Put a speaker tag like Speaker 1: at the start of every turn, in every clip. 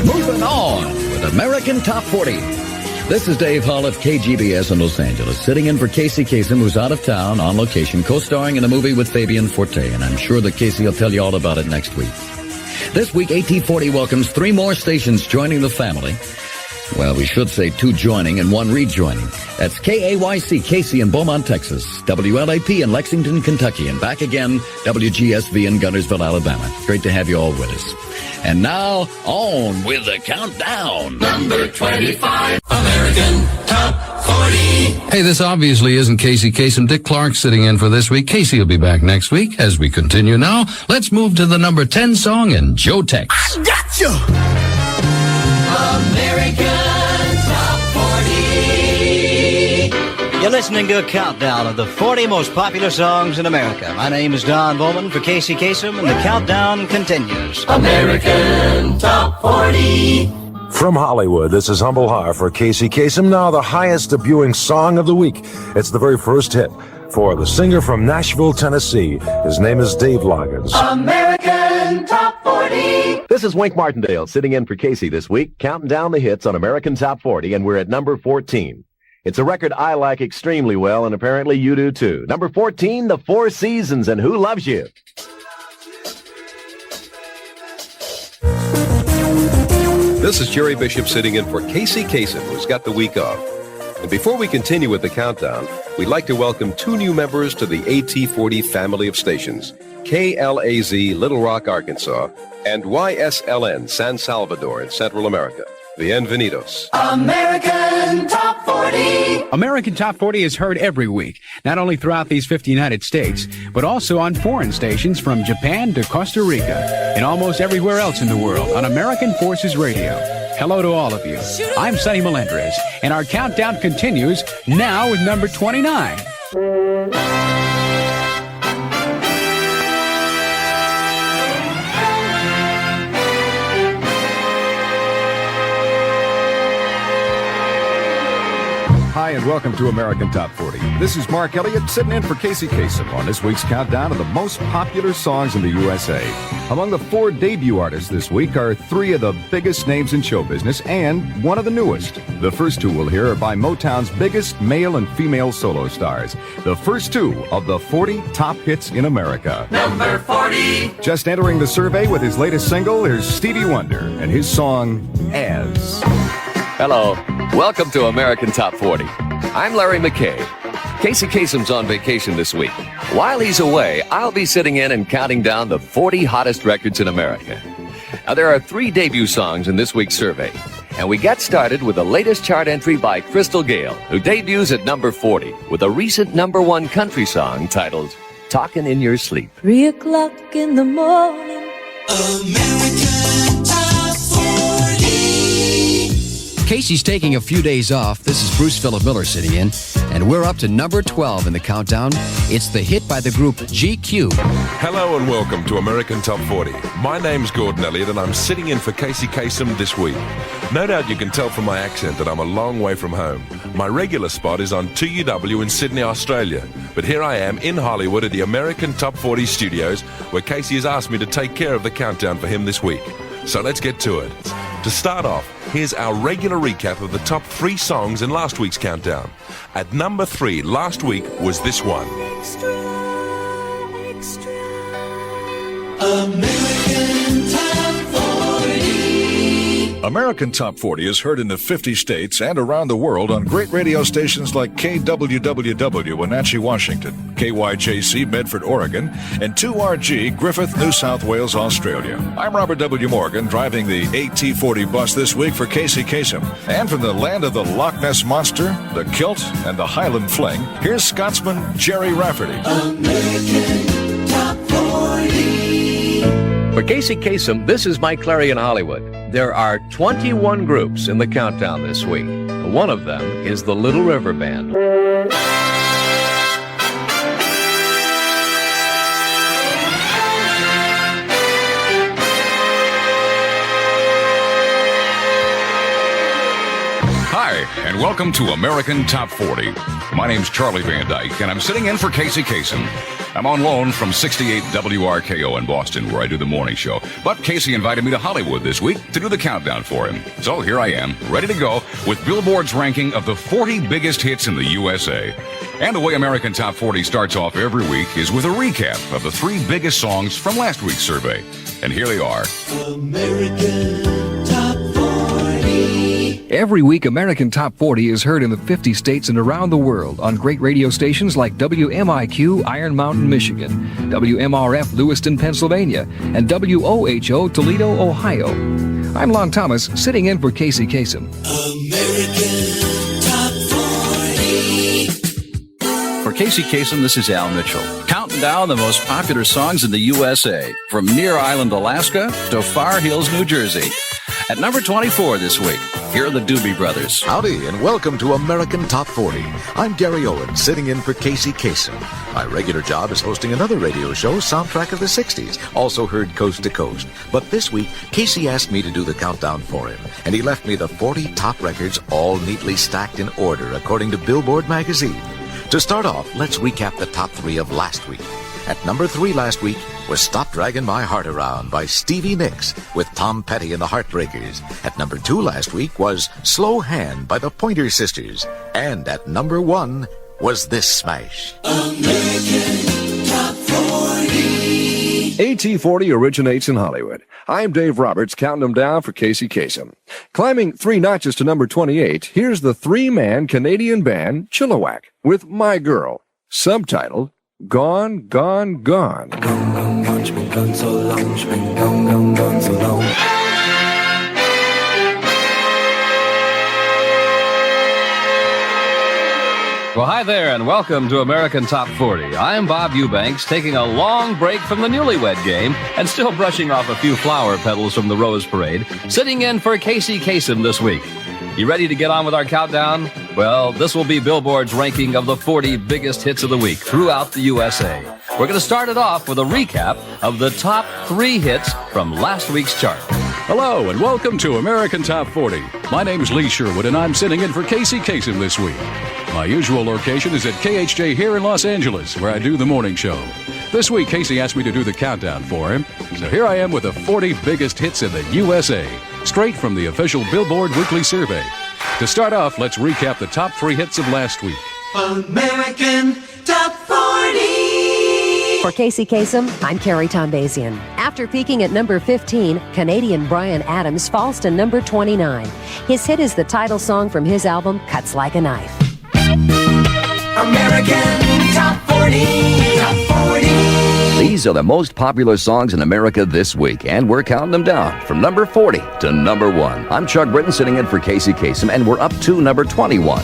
Speaker 1: Moving on with American Top 40. This is Dave Hall of KGBS in Los Angeles, sitting in for Casey Kasem, who's out of town on location, co-starring in a movie with Fabian Forte, and I'm sure that Casey will tell you all about it next week. This week, AT40 welcomes 3 more stations joining the family. Well, we should say 2 joining and 1 rejoining. That's KAYC, Casey in Beaumont, Texas, WLAP in Lexington, Kentucky, and back again, WGSV in Guntersville, Alabama. Great to have you all with us. And now, on with the countdown.
Speaker 2: Number 25, American Top 40.
Speaker 3: Hey, this obviously isn't Casey Kasem. Dick Clark sitting in for this week. Casey will be back next week. As we continue now, let's move to the number 10 song in Joe Tex.
Speaker 2: I got you! American Top 40.
Speaker 4: You're listening to a countdown of the 40 most popular songs in America. My name is Don Bowman for Casey Kasem, and the countdown continues.
Speaker 2: American Top 40.
Speaker 5: From Hollywood, this is Humble Har for Casey Kasem. Now the highest debuting song of the week. It's the very first hit for the singer from Nashville, Tennessee. His name is Dave Loggins.
Speaker 2: American Top 40.
Speaker 6: This is Wink Martindale sitting in for Casey this week, counting down the hits on American Top 40, and we're at number 14. It's a record I like extremely well, and apparently you do too. Number 14, The Four Seasons, and Who Loves You?
Speaker 7: This is Jerry Bishop sitting in for Casey Kasem, who's got the week off. And before we continue with the countdown, we'd like to welcome 2 new members to the AT40 family of stations, KLAZ, Little Rock, Arkansas, and YSLN, San Salvador in Central America. Bienvenidos.
Speaker 2: American Top 40.
Speaker 8: American Top 40 is heard every week, not only throughout these 50 United States, but also on foreign stations from Japan to Costa Rica and almost everywhere else in the world on American Forces Radio. Hello to all of you. I'm Sonny Melendrez, and our countdown continues now with number 29.
Speaker 9: Hi, and welcome to American Top 40. This is Mark Elliott sitting in for Casey Kasem on this week's countdown of the most popular songs in the USA. Among the 4 debut artists this week are 3 of the biggest names in show business and one of the newest. The first 2 we'll hear are by Motown's biggest male and female solo stars. The first 2 of the 40 top hits in America.
Speaker 2: Number 40.
Speaker 9: Just entering the survey with his latest single, here's Stevie Wonder and his song, As.
Speaker 10: Hello. Welcome to American Top 40. I'm Larry McKay. Casey Kasem's on vacation this week. While he's away, I'll be sitting in and counting down the 40 hottest records in America. Now, there are 3 debut songs in this week's survey. And we get started with the latest chart entry by Crystal Gale, who debuts at number 40 with a recent number 1 country song titled Talkin' in Your Sleep.
Speaker 11: 3 o'clock in the morning.
Speaker 2: American Top 40.
Speaker 12: Casey's taking a few days off. This is Bruce Philip Miller sitting in, and we're up to number 12 in the countdown. It's the hit by the group GQ.
Speaker 13: Hello and welcome to American Top 40. My name's Gordon Elliott, and I'm sitting in for Casey Kasem this week. No doubt you can tell from my accent that I'm a long way from home. My regular spot is on 2UW in Sydney, Australia. But here I am in Hollywood at the American Top 40 studios, where Casey has asked me to take care of the countdown for him this week. So let's get to it. To start off, here's our regular recap of the top 3 songs in last week's countdown. At number 3 last week was this one.
Speaker 2: Extra, extra. American Top 40.
Speaker 14: American Top 40 is heard in the 50 states and around the world on great radio stations like KWWW Wenatchee, Washington, KYJC Medford, Oregon, and 2RG Griffith, New South Wales, Australia. I'm Robert W. Morgan, driving the AT40 bus this week for Casey Kasem. And from the land of the Loch Ness Monster, the Kilt, and the Highland Fling, here's Scotsman Jerry Rafferty.
Speaker 2: American Top 40.
Speaker 10: For Casey Kasem, this is Mike Cleary in Hollywood. There are 21 groups in the countdown this week. One of them is the Little River Band.
Speaker 3: Hi,
Speaker 15: and welcome to American Top 40. My name's Charlie Van Dyke, and I'm sitting in for Casey Kasem. I'm on loan from 68 WRKO in Boston, where I do the morning show. But Casey invited me to Hollywood this week to do the countdown for him. So here I am, ready to go with Billboard's ranking of the 40 biggest hits in the USA. And the way American Top 40 starts off every week is with a recap of the 3 biggest songs from last week's survey. And here they are.
Speaker 2: American Top 40.
Speaker 16: Every week, American Top 40 is heard in the 50 states and around the world on great radio stations like WMIQ, Iron Mountain, Michigan, WMRF, Lewiston, Pennsylvania, and WOHO, Toledo, Ohio. I'm Lon Thomas, sitting in for Casey Kasem.
Speaker 2: American Top 40.
Speaker 1: For Casey Kasem, this is Al Mitchell. Counting down the most popular songs in the USA, from Near Island, Alaska to Far Hills, New Jersey. At number 24 this week, here are the Doobie Brothers.
Speaker 17: Howdy, and welcome to American Top 40. I'm Gary Owens, sitting in for Casey Kasem. My regular job is hosting another radio show, Soundtrack of the 60s, also heard coast to coast. But this week, Casey asked me to do the countdown for him, and he left me the 40 top records all neatly stacked in order according to Billboard magazine. To start off, let's recap the top 3 of last week. At number 3 last week was Stop Dragging My Heart Around by Stevie Nicks with Tom Petty and the Heartbreakers. At number 2 last week was Slow Hand by the Pointer Sisters. And at number 1 was this smash.
Speaker 2: American Top 40.
Speaker 18: AT40 originates in Hollywood. I'm Dave Roberts, counting them down for Casey Kasem. Climbing 3 notches to number 28, here's the 3-man Canadian band Chilliwack with My Girl, subtitled Gone, Gone, Gone.
Speaker 2: Gone, gone, gone, she been gone so long, she been gone, gone, gone so long.
Speaker 3: Well, hi there, and welcome to American Top 40. I'm Bob Eubanks, taking a long break from the newlywed game and still brushing off a few flower petals from the Rose Parade, sitting in for Casey Kasem this week. You ready to get on with our countdown? Well, this will be Billboard's ranking of the 40 biggest hits of the week throughout the USA. We're going to start it off with a recap of the top 3 hits from last week's chart.
Speaker 19: Hello, and welcome to American Top 40. My name's Lee Sherwood, and I'm sitting in for Casey Kasem this week. My usual location is at KHJ here in Los Angeles, where I do the morning show. This week, Casey asked me to do the countdown for him, so here I am with the 40 biggest hits in the USA, straight from the official Billboard Weekly Survey. To start off, let's recap the top 3 hits of last week.
Speaker 2: American Top 40.
Speaker 20: For Casey Kasem, I'm Keri Tombazian. After peaking at number 15, Canadian Bryan Adams falls to number 29. His hit is the title song from his album, Cuts Like a Knife.
Speaker 2: American Top 40. Top 40.
Speaker 10: These are the most popular songs in America this week, and we're counting them down from number 40 to number 1. I'm Chuck Britton, sitting in for Casey Kasem, and we're up to number 21.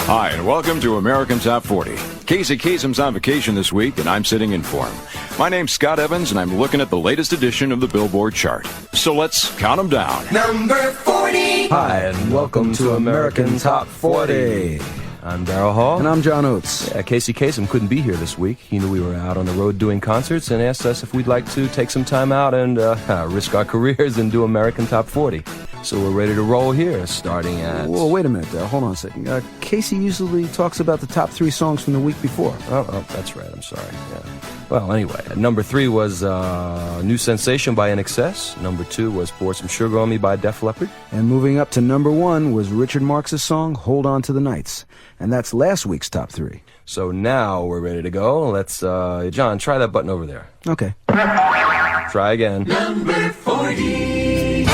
Speaker 9: Hi, and welcome to American Top 40. Casey Kasem's on vacation this week, and I'm sitting in for him. My name's Scott Evans, and I'm looking at the latest edition of the Billboard chart. So let's count them down.
Speaker 2: Number 40.
Speaker 21: Hi, and welcome to American Top 40. I'm Daryl Hall.
Speaker 22: And I'm John Oates.
Speaker 21: Casey Kasem couldn't be here this week. He knew we were out on the road doing concerts and asked us if we'd like to take some time out and risk our careers and do American Top 40. So we're ready to roll here, starting at...
Speaker 22: Whoa, wait a minute there. Hold on a second. Casey usually talks about the top 3 songs from the week before.
Speaker 21: Oh, that's right. I'm sorry. Yeah. Well, anyway, number 3 was New Sensation by NXS. Number 2 was Pour Some Sugar on Me by Def Leppard.
Speaker 22: And moving up to number 1 was Richard Marx's song, Hold On to the Nights. And that's last week's top 3.
Speaker 21: So now we're ready to go. Let's, John, try that button over there.
Speaker 22: Okay.
Speaker 21: Try again.
Speaker 2: Number 40.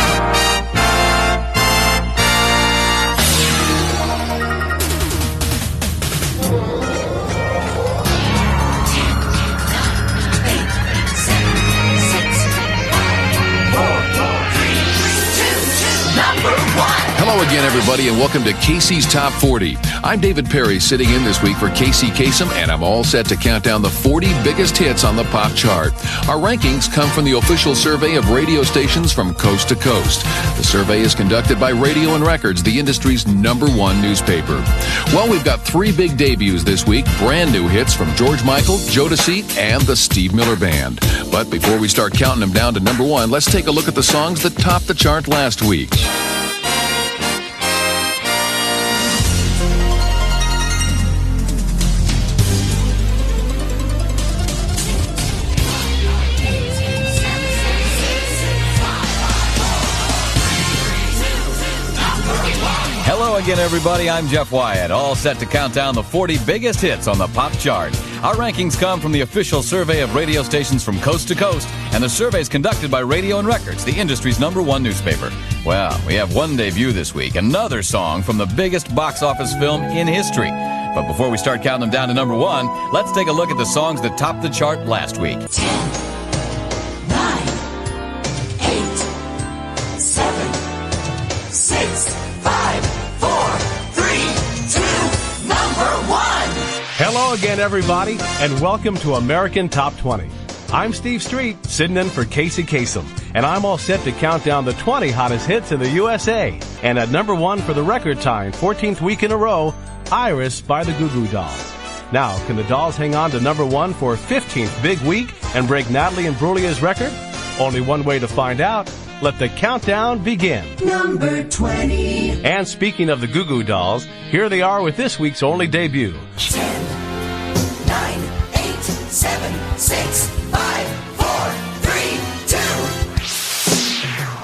Speaker 2: Number 1.
Speaker 4: Hello again, everybody, and welcome to Casey's Top 40. I'm David Perry, sitting in this week for Casey Kasem, and I'm all set to count down the 40 biggest hits on the pop chart. Our rankings come from the official survey of radio stations from coast to coast. The survey is conducted by Radio and Records, the industry's #1 newspaper. Well, we've got 3 big debuts this week, brand new hits from George Michael, Jodeci, and the Steve Miller Band. But before we start counting them down to #1, let's take a look at the songs that topped the chart last week.
Speaker 5: Hello again, everybody. I'm Jeff Wyatt, all set to count down the 40 biggest hits on the pop chart. Our rankings come from the official survey of radio stations from coast to coast, and the survey is conducted by Radio and Records, the industry's #1 newspaper. Well, we have one debut this week, another song from the biggest box office film in history. But before we start counting them down to #1, let's take a look at the songs that topped the chart last week.
Speaker 2: 10, 9, 8, 7, 6, 5, 4, 3, 2, #1.
Speaker 23: Hello again, everybody, and welcome to American Top 20. I'm Steve Streit, sitting in for Casey Kasem, and I'm all set to count down the 20 hottest hits in the USA. And at #1 for the record time, 14th week in a row, Iris by the Goo Goo Dolls. Now, can the Dolls hang on to #1 for 15th big week and break Natalie Imbruglia's record? Only one way to find out. Let the countdown begin.
Speaker 2: Number 20.
Speaker 23: And speaking of the Goo Goo Dolls, here they are with this week's only debut.
Speaker 2: 10, 9, 8, 7, 6, 5, 4, 3, 2.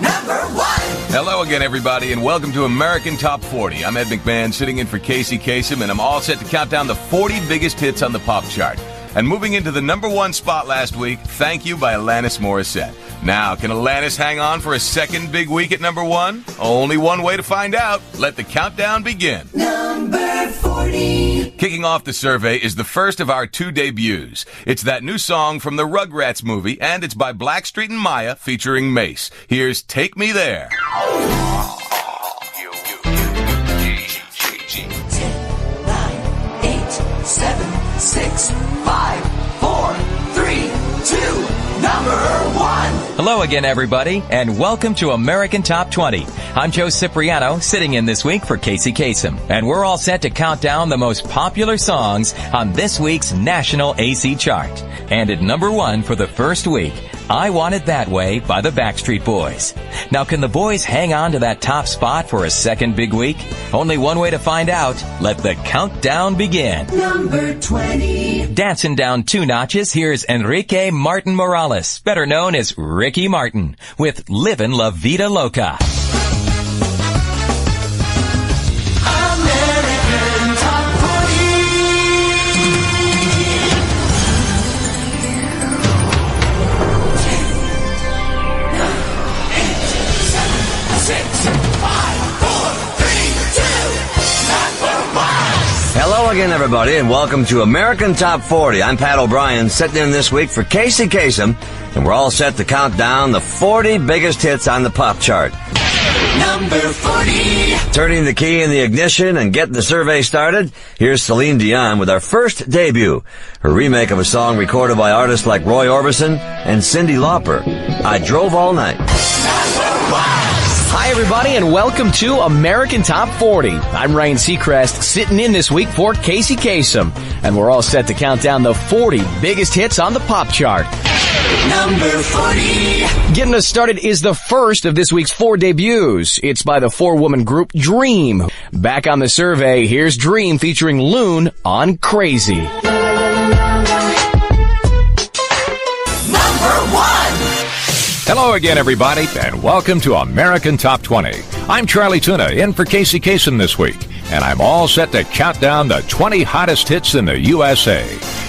Speaker 2: #1.
Speaker 5: Hello again, everybody, and welcome to American Top 40. I'm Ed McMann, sitting in for Casey Kasem, and I'm all set to count down the 40 biggest hits on the pop chart. And moving into the #1 spot last week, Thank You by Alanis Morissette. Now, can Alanis hang on for a second big week at #1? Only one way to find out. Let the countdown begin.
Speaker 2: Number 40.
Speaker 5: Kicking off the survey is the first of our 2 debuts. It's that new song from the Rugrats movie, and it's by Blackstreet and Maya featuring Mace. Here's Take Me There.
Speaker 2: 10, 9, 8, 7, 6, 5, 4, 3, 2, #1.
Speaker 24: Hello again, everybody, and welcome to American Top 20. I'm Joe Cipriano, sitting in this week for Casey Kasem, and we're all set to count down the most popular songs on this week's national AC chart. And at #1 for the first week, I Want It That Way by the Backstreet Boys. Now, can the boys hang on to that top spot for a second big week? Only one way to find out. Let the countdown begin.
Speaker 2: Number 20.
Speaker 24: Dancing down 2 notches, here's Enrique Martin Morales, better known as Ricky Martin, with Livin' La Vida Loca.
Speaker 2: American Top 40. 10, 9, 8, 7, 6, 5, 4, 3, 2, #1.
Speaker 25: Hello again, everybody, and welcome to American Top 40. I'm Pat O'Brien, sitting in this week for Casey Kasem, and we're all set to count down the 40 biggest hits on the pop chart.
Speaker 2: Number 40.
Speaker 25: Turning the key in the ignition and getting the survey started, here's Celine Dion with our first debut, her remake of a song recorded by artists like Roy Orbison and Cyndi Lauper, I Drove All Night.
Speaker 26: Hi, everybody, and welcome to American Top 40. I'm Ryan Seacrest, sitting in this week for Casey Kasem, and we're all set to count down the 40 biggest hits on the pop chart.
Speaker 2: Number 40.
Speaker 26: Getting us started is the first of this week's 4 debuts. It's by the 4-woman group Dream. Back on the survey, here's Dream featuring Loon on Crazy.
Speaker 2: Number 1.
Speaker 27: Hello again, everybody, and welcome to American Top 20. I'm Charlie Tuna, in for Casey Kasem this week, and I'm all set to count down the 20 hottest hits in the USA.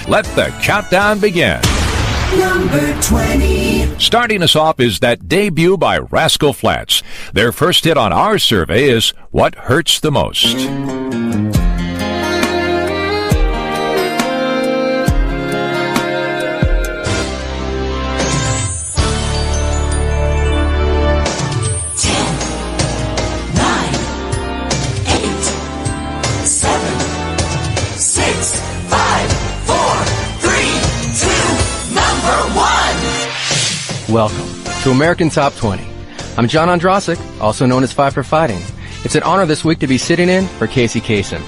Speaker 27: Let the countdown begin.
Speaker 2: Number 20.
Speaker 27: Starting us off is that debut by Rascal Flatts. Their first hit on our survey is What Hurts the Most.
Speaker 2: 10, 9,
Speaker 6: welcome to American Top 20. I'm John Ondrasik, also known as 5 for Fighting. It's an honor this week to be sitting in for Casey Kasem.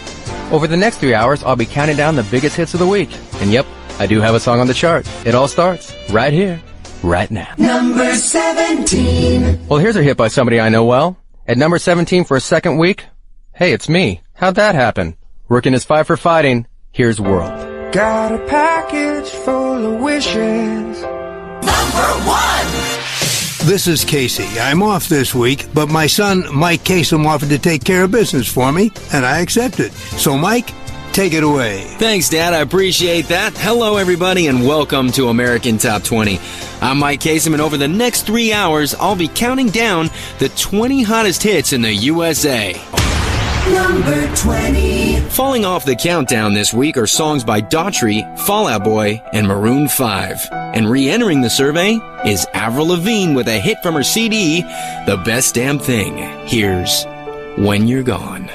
Speaker 6: Over the next 3 hours, I'll be counting down the biggest hits of the week. And yep, I do have a song on the chart. It all starts right here, right now.
Speaker 2: Number 17.
Speaker 6: Well, here's a hit by somebody I know well. At number 17 for a second week, hey, it's me. How'd that happen? Working as 5 for Fighting, here's World.
Speaker 7: Got a package full of wishes.
Speaker 2: Number 1.
Speaker 8: This is Casey. I'm off this week, but my son, Mike Kasem, offered to take care of business for me, and I accepted. So, Mike, take it away.
Speaker 11: Thanks, Dad. I appreciate that. Hello, everybody, and welcome to American Top 20. I'm Mike Kasem, and over the next 3 hours, I'll be counting down the 20 hottest hits in the USA.
Speaker 2: Number 20.
Speaker 11: Falling off the countdown this week are songs by Daughtry, Fall Out Boy, and Maroon 5. And re-entering the survey is Avril Lavigne with a hit from her CD, The Best Damn Thing. Here's When You're Gone.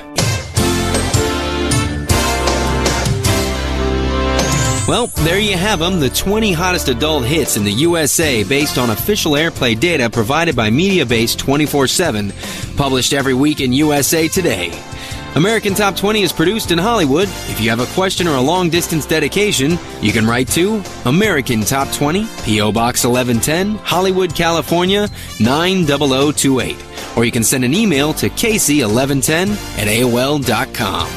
Speaker 11: Well, there you have them, the 20 hottest adult hits in the USA based on official airplay data provided by Mediabase 24/7, published every week in USA Today. American Top 20 is produced in Hollywood. If you have a question or a long-distance dedication, you can write to American Top 20, P.O. Box 1110, Hollywood, California, 90028. Or you can send an email to casey1110@aol.com.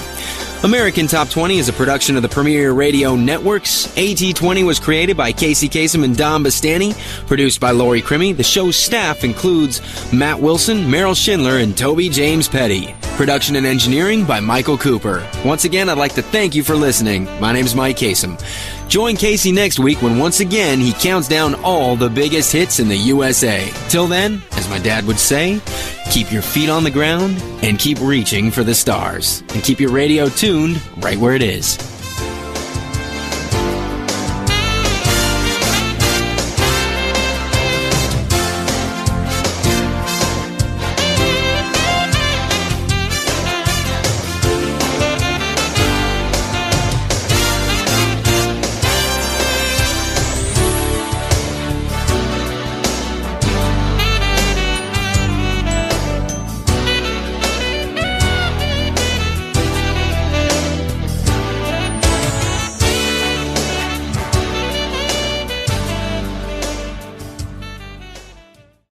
Speaker 11: American Top 20 is a production of the Premier Radio Networks. AT20 was created by Casey Kasem and Don Bastani, produced by Lori Crimmy. The show's staff includes Matt Wilson, Meryl Schindler, and Toby James Petty. Production and engineering by Michael Cooper. Once again, I'd like to thank you for listening. My name's Mike Kasem. Join Casey next week when once again he counts down all the biggest hits in the USA. Till then, as my dad would say, keep your feet on the ground and keep reaching for the stars. And keep your radio tuned right where it is.